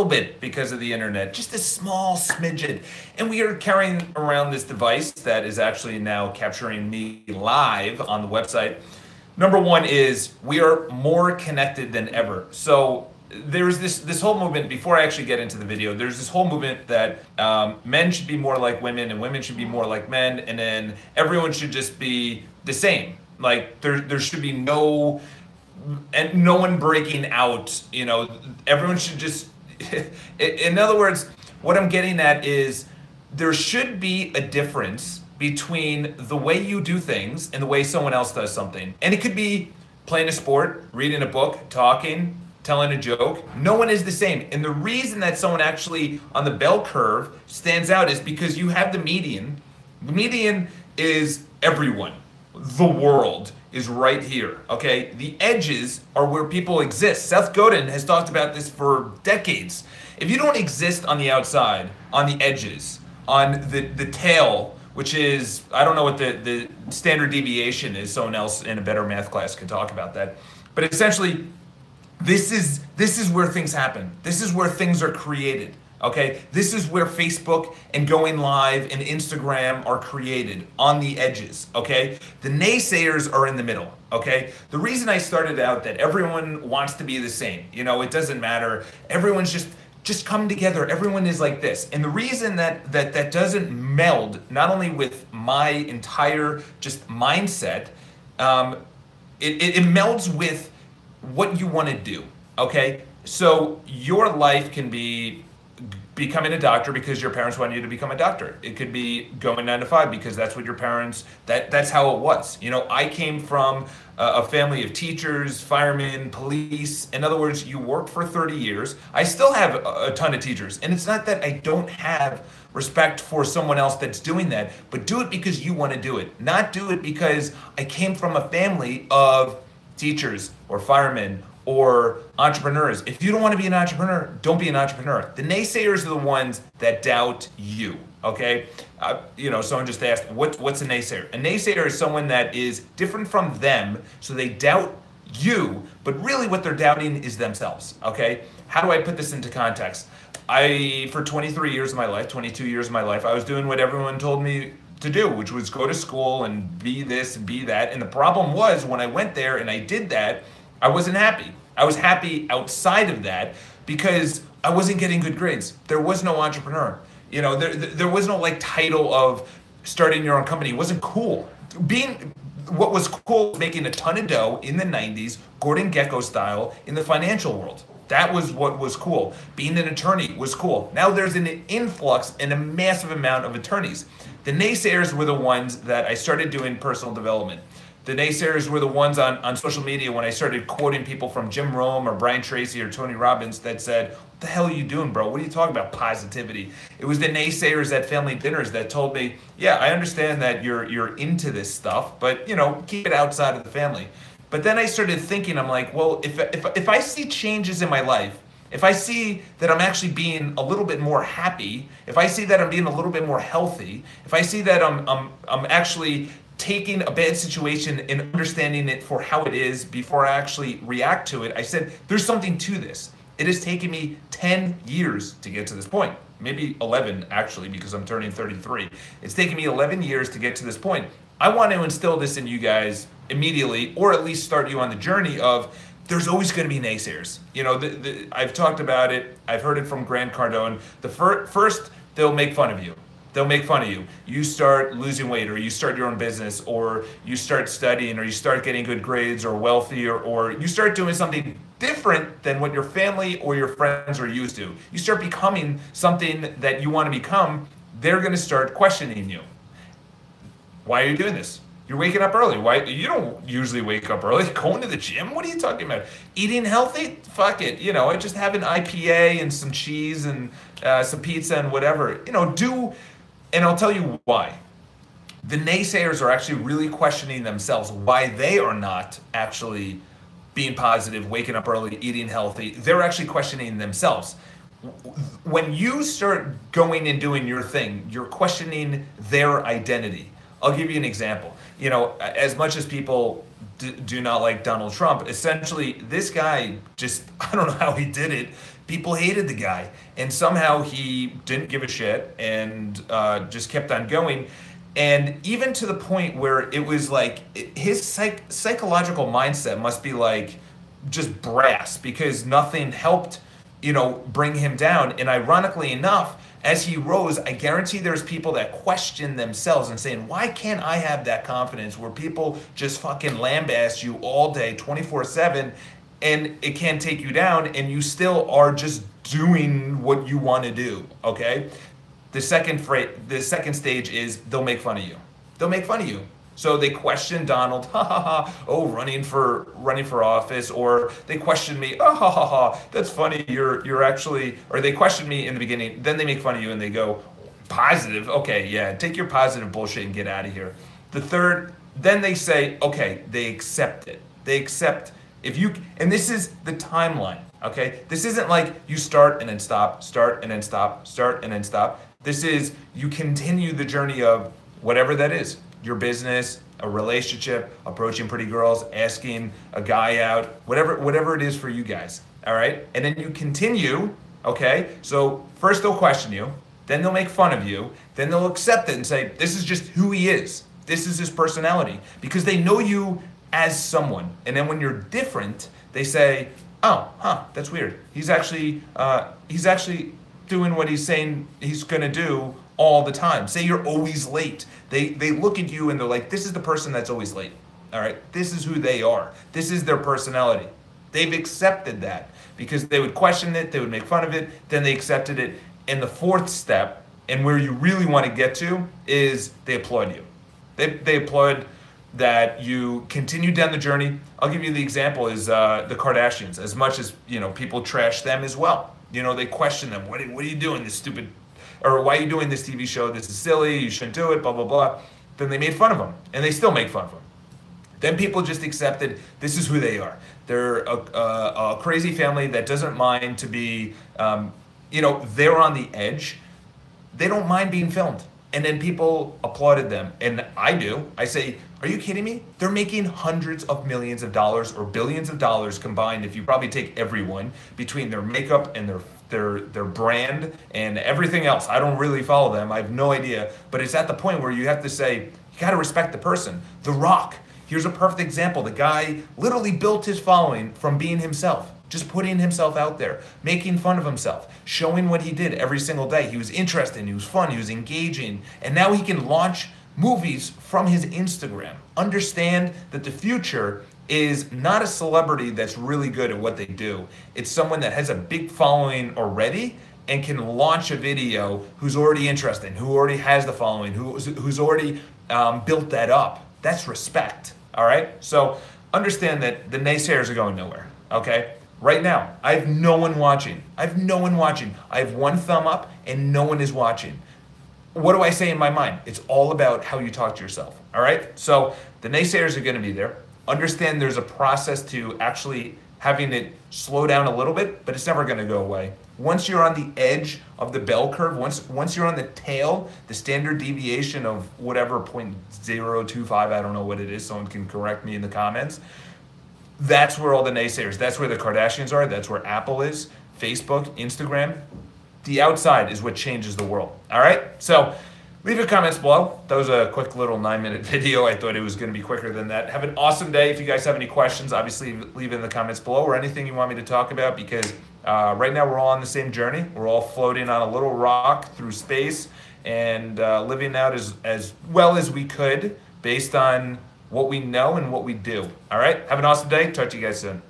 little bit because of the internet, just a small smidgen. And we are carrying around this device that is actually now capturing me live on the website. Number one is we are more connected than ever. So there's this whole movement, before I actually get into the video, there's this whole movement that men should be more like women and women should be more like men, and then everyone should just be the same. Like there should be no one breaking out, everyone should just, in other words, what I'm getting at is there should be a difference between the way you do things and the way someone else does something. And it could be playing a sport, reading a book, talking, telling a joke. No one is the same. And the reason that someone actually on the bell curve stands out is because you have the median. The median is everyone. The world is right here, okay? The edges are where people exist. Seth Godin has talked about this for decades. If you don't exist on the outside, on the edges, on the tail, which is, I don't know what the standard deviation is, someone else in a better math class could talk about that. But essentially, this is where things happen. This is where things are created. Okay, this is where Facebook and going live and Instagram are created, on the edges. Okay, the naysayers are in the middle. Okay, the reason I started out that everyone wants to be the same, it doesn't matter. Everyone's just come together. Everyone is like this, and the reason that doesn't meld not only with my entire just mindset, it melds with what you want to do. Okay, so your life can be becoming a doctor because your parents wanted you to become a doctor. It could be going 9 to 5 because that's what your parents, that's how it was. I came from a family of teachers, firemen, police. In other words, you worked for 30 years. I still have a ton of teachers. And it's not that I don't have respect for someone else that's doing that, but do it because you want to do it. Not do it because I came from a family of teachers or firemen or entrepreneurs. If you don't want to be an entrepreneur, don't be an entrepreneur. The naysayers are the ones that doubt you, okay? Someone just asked, what's a naysayer? A naysayer is someone that is different from them, so they doubt you, but really what they're doubting is themselves, okay? How do I put this into context? For 23 years of my life, 22 years of my life, I was doing what everyone told me to do, which was go to school and be this and be that. And the problem was when I went there and I did that, I wasn't happy. I was happy outside of that because I wasn't getting good grades. There was no entrepreneur. There was no title of starting your own company. It wasn't cool. What was cool was making a ton of dough in the 90s, Gordon Gekko style, in the financial world. That was what was cool. Being an attorney was cool. Now there's an influx and a massive amount of attorneys. The naysayers were the ones that I started doing personal development. The naysayers were the ones on social media when I started quoting people from Jim Rome or Brian Tracy or Tony Robbins that said, what the hell are you doing, bro? What are you talking about, positivity? It was the naysayers at family dinners that told me, yeah, I understand that you're into this stuff, but keep it outside of the family. But then I started thinking, I'm like, well, if I see changes in my life, if I see that I'm actually being a little bit more happy, if I see that I'm being a little bit more healthy, if I see that I'm actually taking a bad situation and understanding it for how it is before I actually react to it, I said, there's something to this. It has taken me 10 years to get to this point. Maybe 11, actually, because I'm turning 33. It's taken me 11 years to get to this point. I want to instill this in you guys immediately, or at least start you on the journey of there's always going to be naysayers. I've talked about it. I've heard it from Grant Cardone. First, they'll make fun of you. They'll make fun of you. You start losing weight, or you start your own business, or you start studying, or you start getting good grades, or wealthy, or you start doing something different than what your family or your friends are used to. You start becoming something that you want to become, they're going to start questioning you. Why are you doing this? You're waking up early. Why? You don't usually wake up early. Going to the gym? What are you talking about? Eating healthy? Fuck it. I just have an IPA and some cheese and some pizza and whatever. And I'll tell you why. The naysayers are actually really questioning themselves why they are not actually being positive, waking up early, eating healthy. They're actually questioning themselves. When you start going and doing your thing, you're questioning their identity. I'll give you an example. As much as people do not like Donald Trump, essentially this guy just, I don't know how he did it, People hated the guy, and somehow he didn't give a shit and just kept on going. And even to the point where it was like his psychological mindset must be like just brass because nothing helped, bring him down. And ironically enough, as he rose, I guarantee there's people that question themselves and saying, why can't I have that confidence where people just fucking lambaste you all day, 24/7, and it can't take you down, and you still are just doing what you want to do, okay? The second stage is they'll make fun of you. They'll make fun of you. So they question Donald, ha ha ha, oh, running for office, or they question me, oh, ha ha ha, that's funny, you're actually, or they question me in the beginning, then they make fun of you and they go, positive, okay, yeah, take your positive bullshit and get out of here. The third, then they say, okay, they accept it. They accept, and this is the timeline, okay? This isn't like you start and then stop, start and then stop, start and then stop. This is, you continue the journey of whatever that is. Your business, a relationship, approaching pretty girls, asking a guy out, whatever it is for you guys, all right? And then you continue, okay? So first they'll question you, then they'll make fun of you, then they'll accept it and say, this is just who he is. This is his personality, because they know you as someone. And then when you're different, they say, oh, that's weird. He's actually doing what he's saying he's gonna do all the time. Say you're always late. They look at you and they're like, this is the person that's always late. All right, this is who they are. This is their personality. They've accepted that because they would question it, they would make fun of it, then they accepted it. And the fourth step, and where you really want to get to, is they applaud you. They applaud that you continue down the journey. I'll give you the example is the Kardashians. As much as people trash them as well. They question them. What are you doing? This stupid, or why are you doing this TV show? This is silly. You shouldn't do it. Blah blah blah. Then they made fun of them, and they still make fun of them. Then people just accepted this is who they are. They're a crazy family that doesn't mind to be, they're on the edge. They don't mind being filmed. And then people applauded them. And I do. I say, are you kidding me? They're making hundreds of millions of dollars or billions of dollars combined, if you probably take everyone, between their makeup and their brand and everything else. I don't really follow them. I have no idea. But it's at the point where you have to say, you got to respect the person. The Rock. Here's a perfect example. The guy literally built his following from being himself. Just putting himself out there, making fun of himself, showing what he did every single day. He was interesting, he was fun, he was engaging, and now he can launch movies from his Instagram. Understand that the future is not a celebrity that's really good at what they do. It's someone that has a big following already and can launch a video who's already interesting, who already has the following, who's already built that up. That's respect, all right? So understand that the naysayers are going nowhere, okay? Right now, I have no one watching. I have one thumb up and no one is watching. What do I say in my mind? It's all about how you talk to yourself, all right? So the naysayers are gonna be there. Understand there's a process to actually having it slow down a little bit, but it's never gonna go away. Once you're on the edge of the bell curve, once you're on the tail, the standard deviation of whatever 0.025, I don't know what it is, someone can correct me in the comments, that's where all the naysayers, that's where the Kardashians are, that's where Apple is, Facebook, Instagram. The outside is what changes the world, all right? So leave your comments below. That was a quick little 9-minute video. I thought it was gonna be quicker than that. Have an awesome day. If you guys have any questions, obviously leave it in the comments below or anything you want me to talk about, because right now we're all on the same journey. We're all floating on a little rock through space and living out as well as we could based on what we know and what we do. All right? Have an awesome day. Talk to you guys soon.